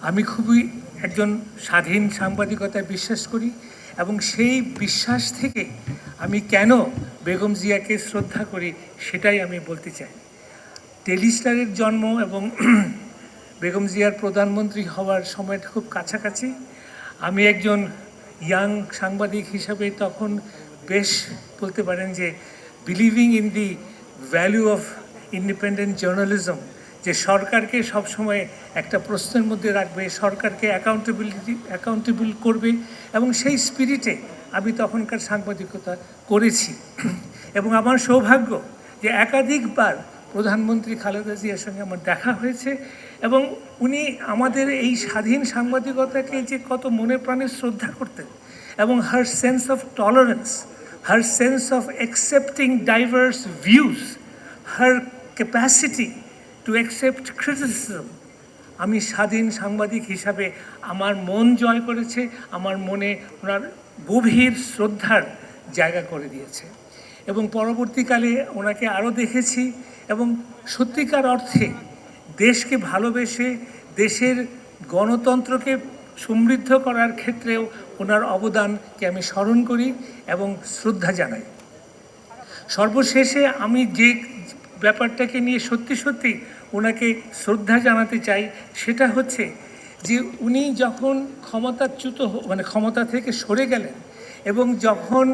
আমি খুবই একজন স্বাধীন সাংবাদিকতায় বিশ্বাস করি এবং সেই বিশ্বাস থেকে আমি কেন বেগম জিয়াকে শ্রদ্ধা করি সেটাই আমি বলতে চাই। টেলিস্টারের জন্ম এবং বেগম জিয়ার প্রধানমন্ত্রী হওয়ার সময়টা খুব কাছাকাছি। আমি একজন ইয়াং সাংবাদিক হিসাবে তখন বেশ বলতে পারেন যে believing in the value of independent journalism, যে সরকারকে সবসময় একটা প্রশ্নের মধ্যে রাখবে, সরকারকে অ্যাকাউন্টেবল করবে, এবং সেই স্পিরিটে আমি তখনকার সাংবাদিকতা করেছি। এবং আমার সৌভাগ্য যে একাধিকবার প্রধানমন্ত্রী খালেদা জিয়ার সঙ্গে আমার দেখা হয়েছে এবং উনি আমাদের এই স্বাধীন সাংবাদিকতাকে যে কত মনে প্রাণে শ্রদ্ধা করতেন এবং her sense of tolerance, her sense of accepting diverse views, her capacity to accept criticism, আমি স্বাধীন সাংবাদিক হিসাবে আমার মন জয় করেছে, আমার মনে ওনার গভীর শ্রদ্ধার জায়গা করে দিয়েছে। এবং পরবর্তীকালে ওনাকে আরও দেখেছি এবং সত্যিকার অর্থে দেশকে ভালোবেসে দেশের গণতন্ত্রকে সমৃদ্ধ করার ক্ষেত্রেও ওনার অবদানকে আমি স্মরণ করি এবং শ্রদ্ধা জানাই। সর্বশেষে আমি যে ব্যাপারটাকে নিয়ে সত্যি ওনাকে শ্রদ্ধা জানাতে চাই সেটা হচ্ছে যে উনি যখন ক্ষমতা থেকে সরে গেলেন এবং যখন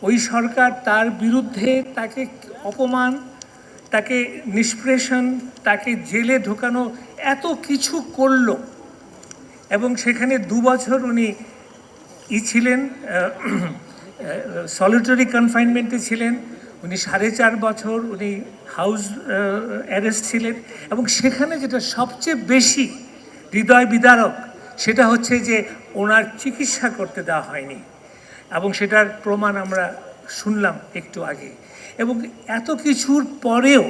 ওই সরকার তার বিরুদ্ধে তাকে অপমান, তাকে নিষ্পেষণ, তাকে জেলে ঢোকানো এত কিছু করল এবং সেখানে 2 বছর উনি ছিলেন, সলিটারি কনফাইনমেন্টে ছিলেন, উনি 4.5 বছর উনি হাউস অ্যারেস্ট ছিলেন এবং সেখানে যেটা সবচেয়ে বেশি হৃদয় বিদারক সেটা হচ্ছে যে ওনার চিকিৎসা করতে দেওয়া হয়নি এবং সেটার প্রমাণ আমরা শুনলাম একটু আগে। এবং এত কিছুর পরেও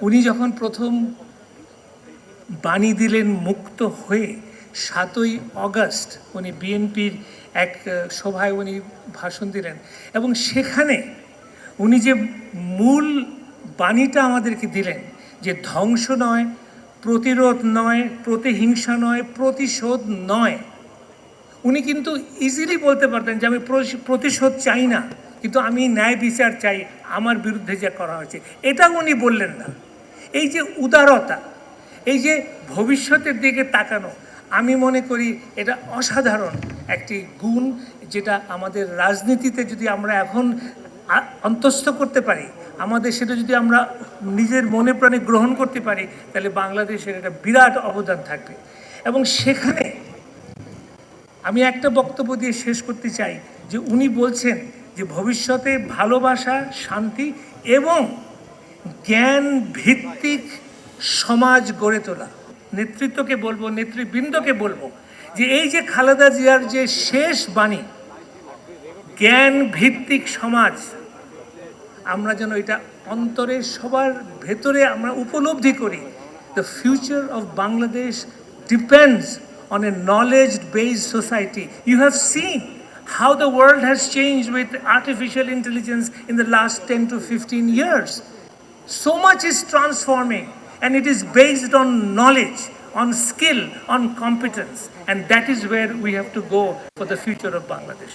উনি যখন প্রথম বাণী দিলেন মুক্ত হয়ে 7ই অগস্ট উনি বিএনপির এক সভায় উনি ভাষণ দিলেন এবং সেখানে উনি যে মূল বাণীটা আমাদেরকে দিলেন যে ধ্বংস নয়, প্রতিরোধ নয়, প্রতিহিংসা নয়, প্রতিশোধ নয়। উনি কিন্তু ইজিলি বলতে পারতেন যে আমি প্রতিশোধ চাই না, কিন্তু আমি ন্যায় বিচার চাই আমার বিরুদ্ধে যা করা হয়েছে, এটা উনি বললেন না। এই যে উদারতা, এই যে ভবিষ্যতের দিকে তাকানো, আমি মনে করি এটা অসাধারণ একটি গুণ, যেটা আমাদের রাজনীতিতে যদি আমরা এখন অন্তঃস্থ করতে পারি, আমাদের সেটা যদি আমরা নিজের মনে প্রাণে গ্রহণ করতে পারি, তাহলে বাংলাদেশের একটা বিরাট অবদান থাকবে। এবং সেখানে আমি একটা বক্তব্য দিয়ে শেষ করতে চাই যে উনি বলছেন যে ভবিষ্যতে ভালোবাসা, শান্তি এবং জ্ঞান ভিত্তিক সমাজ গড়ে তোলা। নেতৃত্বকে বলবো, নেতৃবৃন্দকে বলবো যে এই যে খালেদা জিয়ার যে শেষ বাণী, জ্ঞান ভিত্তিক সমাজ, আমরা যেন এটা অন্তরে সবার ভেতরে আমরা উপলব্ধি করি। The future of Bangladesh depends on a knowledge-based society. You have seen how the world has changed with artificial intelligence in the last 10 to 15 years. So much is transforming, and it is based on knowledge, on skill, on competence, and that is where we have to go for the future of Bangladesh.